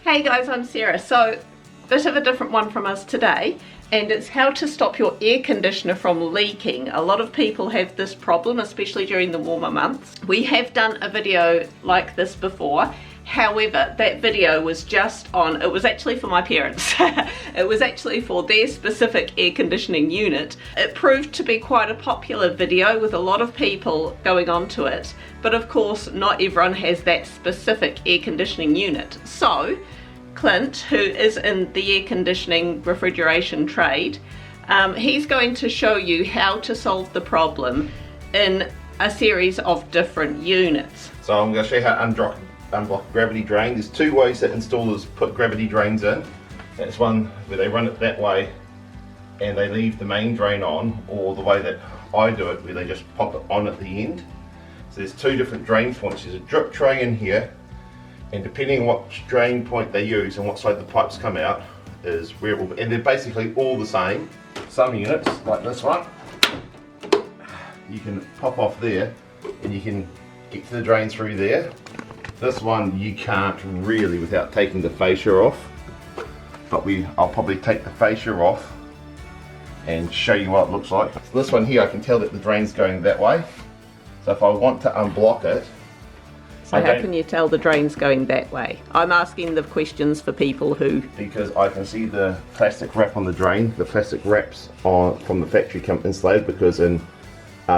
Hey guys, I'm Sarah. So, bit of a different one from us today, and it's how to stop your air conditioner from leaking. A lot of people have this problem, especially during the warmer months. We have done a video like this before. However, that video was just on, it was actually for my parents. It was actually for their specific air conditioning unit. It proved to be quite a popular video with a lot of people going onto it. But of course, not everyone has that specific air conditioning unit. So, Clint, who is in the air conditioning refrigeration trade, he's going to show you how to solve the problem in a series of different units. So I'm going to show you how to unblock gravity drain. There's two ways that installers put gravity drains in. That's one where they run it that way and they leave the main drain on, or the way that I do it where they just pop it on at the end. So there's two different drain points. There's a drip tray in here, and depending on what drain point they use and what side the pipes come out is where it will be. And they're basically all the same. Some units, like this one, you can pop off there and you can get to the drain through there. This one you can't really without taking the fascia off, but I'll probably take the fascia off and show you what it looks like. So this one here, I can tell that the drain's going that way. So if I want to unblock it, so how can you tell the drain's going that way? I'm asking the questions for people who... Because I can see the plastic wrap on the drain. The plastic wraps from the factory come insulated, because in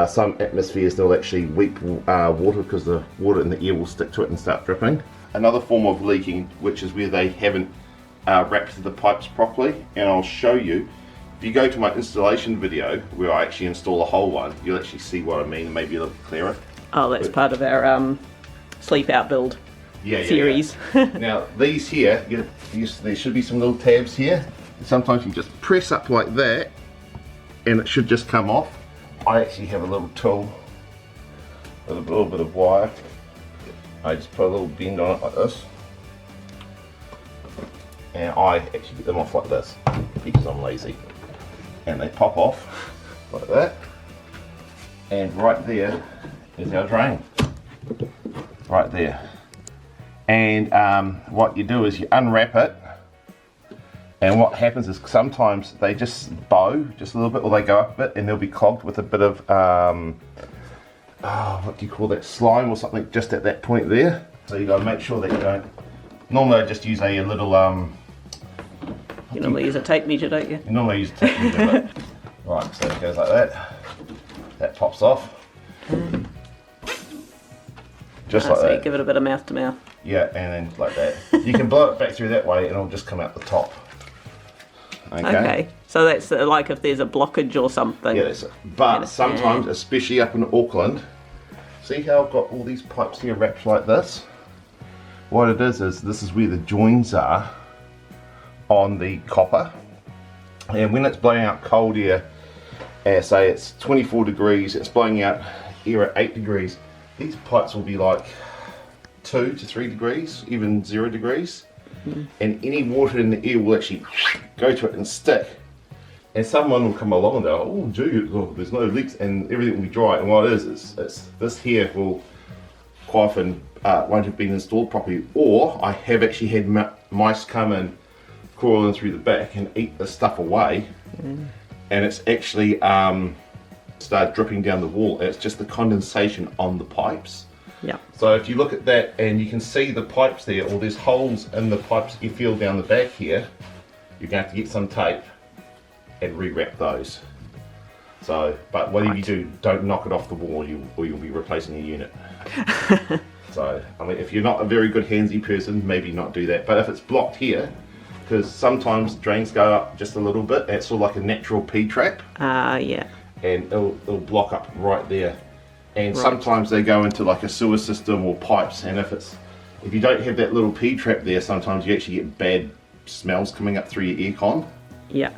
some atmospheres they'll actually weep water, because the water in the air will stick to it and start dripping. Another form of leaking, which is where they haven't wrapped the pipes properly, and I'll show you. If you go to my installation video where I actually install a whole one, you'll actually see what I mean, and maybe a little clearer. Oh, that's part of our sleep out build series. Yeah. Now these here, there should be some little tabs here. Sometimes you just press up like that and it should just come off. I actually have a little tool with a little bit of wire. I just put a little bend on it like this, and I actually get them off like this because I'm lazy, and they pop off like that, and right there is our drain, right there. And what you do is you unwrap it, and what happens is sometimes they just bow just a little bit, or they go up a bit, and they'll be clogged with a bit of what do you call that, slime or something just at that point there. So you got to make sure that you don't. Normally I just use a little you normally use a tape measure, don't you? You normally use a tape measure. Right, so it goes like that. That pops off. Just like so that. You give it a bit of mouth to mouth. Yeah, and then like that. You can blow it back through that way and it'll just come out the top. Okay, so that's like if there's a blockage or something. Yeah, but sometimes, especially up in Auckland, see how I've got all these pipes here wrapped like this? What it is this is where the joins are on the copper. And when it's blowing out cold air, say it's 24 degrees, it's blowing out air at 8 degrees, these pipes will be like 2 to 3 degrees, even 0 degrees. And any water in the air will actually go to it and stick. And someone will come along and go, oh gee, there's no leaks, and everything will be dry. And what it is this here will quite often won't have been installed properly, or I have actually had mice come and crawl in through the back and eat the stuff away, and it's actually started dripping down the wall, and it's just the condensation on the pipes. Yeah. So if you look at that and you can see the pipes there, or there's holes in the pipes you feel down the back here, you're going to have to get some tape and rewrap those. So, but whatever you do, don't knock it off the wall, or you'll be replacing your unit. So, I mean, if you're not a very good handsy person, maybe not do that. But if it's blocked here, because sometimes drains go up just a little bit, it's sort of like a natural P-trap. Yeah. And it'll block up right there. And sometimes they go into like a sewer system or pipes, and if you don't have that little P-trap there, sometimes you actually get bad smells coming up through your aircon. Yeah.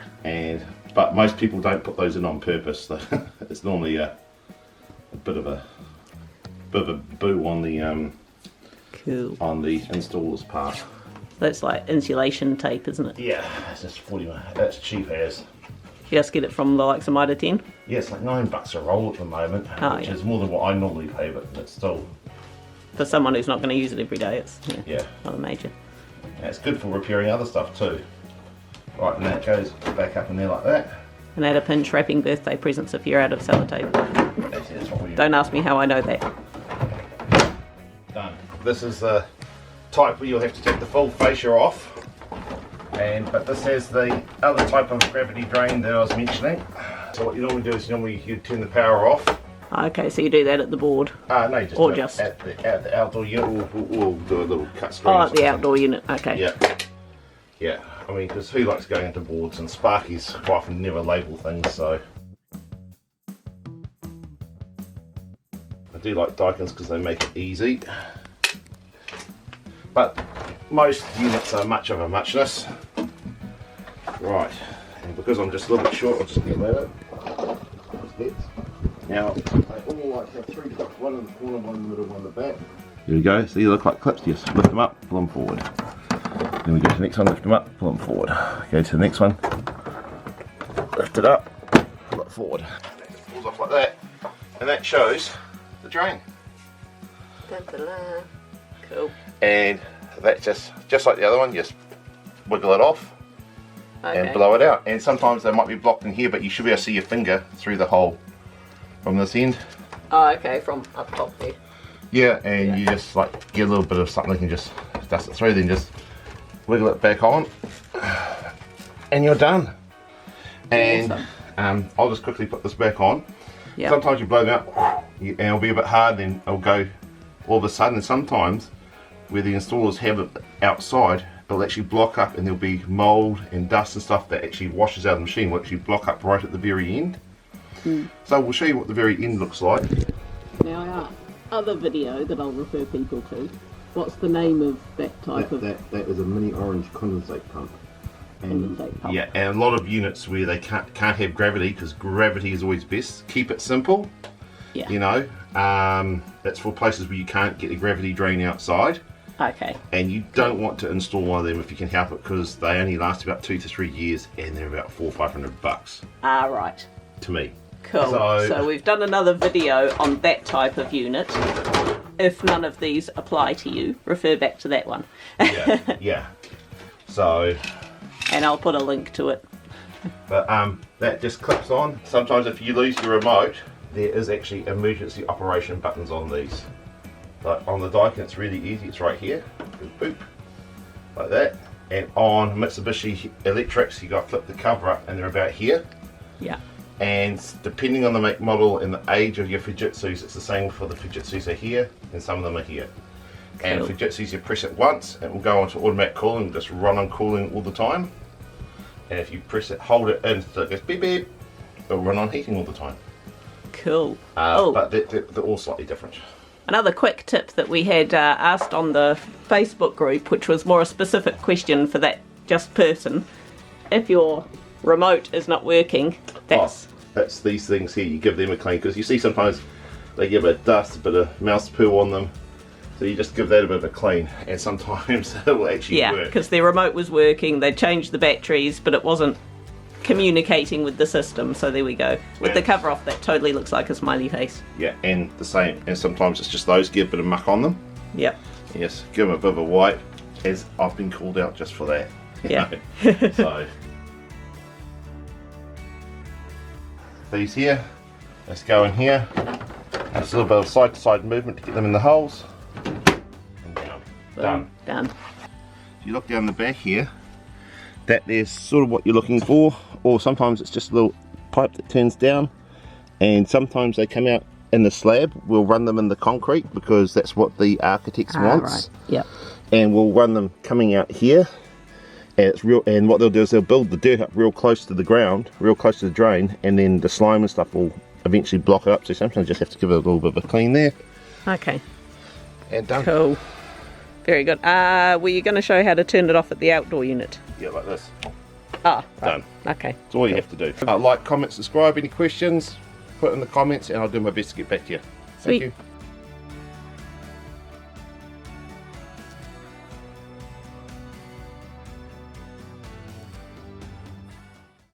But most people don't put those in on purpose. So it's normally a bit of a boo on the on the installer's part. That's like insulation tape, isn't it? Yeah, it's just 40. That's cheap as. You just get it from the likes of Mitre 10? Yeah, it's like $9 a roll at the moment, which is more than what I normally pay, but it's still... For someone who's not going to use it every day, it's yeah. not a major. And it's good for repairing other stuff too. Right, and that goes back up in there like that. And at a pinch, wrapping birthday presents if you're out of sellotape. That's what we Don't ask me how I know that. Done. This is the type where you'll have to take the full fascia off. But this has the other type of gravity drain that I was mentioning. So what you normally do is you turn the power off. Okay, so you do that at the board? No, just, or just at the outdoor unit. We'll do a little cut screen. Oh, at the outdoor unit, okay. Yeah. Yeah, I mean, because who likes going into boards, and Sparkies quite often never label things, so. I do like Daikins because they make it easy. But most units are much of a muchness. Right, and because I'm just a little bit short, I'll just get that up. Now, they all like have three clips, one in the corner, one in the middle, one in the back. There we go, so you look like clips, just lift them up, pull them forward. Then we go to the next one, lift them up, pull them forward. Go to the next one, lift it up, pull it forward. And it just pulls off like that, and that shows the drain. Cool. And that's just like the other one, just wiggle it off. Okay. And blow it out. And sometimes they might be blocked in here, but you should be able to see your finger through the hole from this end. Oh, okay, from up top there. Yeah, and you just like get a little bit of something and just dust it through, then just wiggle it back on, and you're done. And I'll just quickly put this back on. Yep. Sometimes you blow them out, and it'll be a bit hard, then it'll go all of a sudden. And sometimes where the installers have it outside, it'll actually block up, and there'll be mould and dust and stuff that actually washes out of the machine, will actually block up right at the very end. So we'll show you what the very end looks like. Now our other video that I'll refer people to, what's the name of that type of... That is a mini orange condensate pump. Condensate pump. Yeah, and a lot of units where they can't have gravity, because gravity is always best. Keep it simple. Yeah. You know, it's for places where you can't get the gravity drain outside. Okay. And you don't want to install one of them if you can help it, because they only last about 2 to 3 years, and they're about $400 or $500 Ah, right. to me. Cool. So we've done another video on that type of unit. If none of these apply to you, refer back to that one. Yeah. So. And I'll put a link to it. But that just clips on. Sometimes if you lose your remote, there is actually emergency operation buttons on these. Like on the Daikin, it's really easy. It's right here. Boop, like that. And on Mitsubishi Electrics, you got to flip the cover up, and they're about here. Yeah. And depending on the make, model, and the age of your Fujitsus, it's the same for the Fujitsus are here, and some of them are here. Cool. And Fujitsus, you press it once, it will go onto automatic cooling, and just run on cooling all the time. And if you press it, hold it in, so it goes beep beep, it'll run on heating all the time. Cool. But they're all slightly different. Another quick tip that we had asked on the Facebook group, which was more a specific question for that just person. If your remote is not working, that's these things here, you give them a clean, because you see sometimes they give a dust, a bit of mouse poo on them, so you just give that a bit of a clean, and sometimes it will actually work. Yeah, because their remote was working, they changed the batteries, but it wasn't communicating with the system, so there we go. With the cover off, that totally looks like a smiley face. Yeah, and the same, and sometimes it's just those, get a bit of muck on them. Yep. Yes, give them a bit of a wipe, as I've been called out just for that. Yeah. So these here, let's go in here. Just a little bit of side to side movement to get them in the holes. And down. Boom. Done. If you look down the back here, that there's sort of what you're looking for, or sometimes it's just a little pipe that turns down, and sometimes they come out in the slab. We'll run them in the concrete because that's what the architects wants. Right. Yep. And we'll run them coming out here. And it's real, and what they'll do is they'll build the dirt up real close to the ground, real close to the drain, and then the slime and stuff will eventually block it up. So sometimes you just have to give it a little bit of a clean there. Okay. And done. Cool. Very good. Were you going to show how to turn it off at the outdoor unit? Yeah, like this. Ah, right. Done. Okay. That's all you have to do. Like, comment, subscribe. Any questions, put in the comments, and I'll do my best to get back to you. Sweet. Thank you.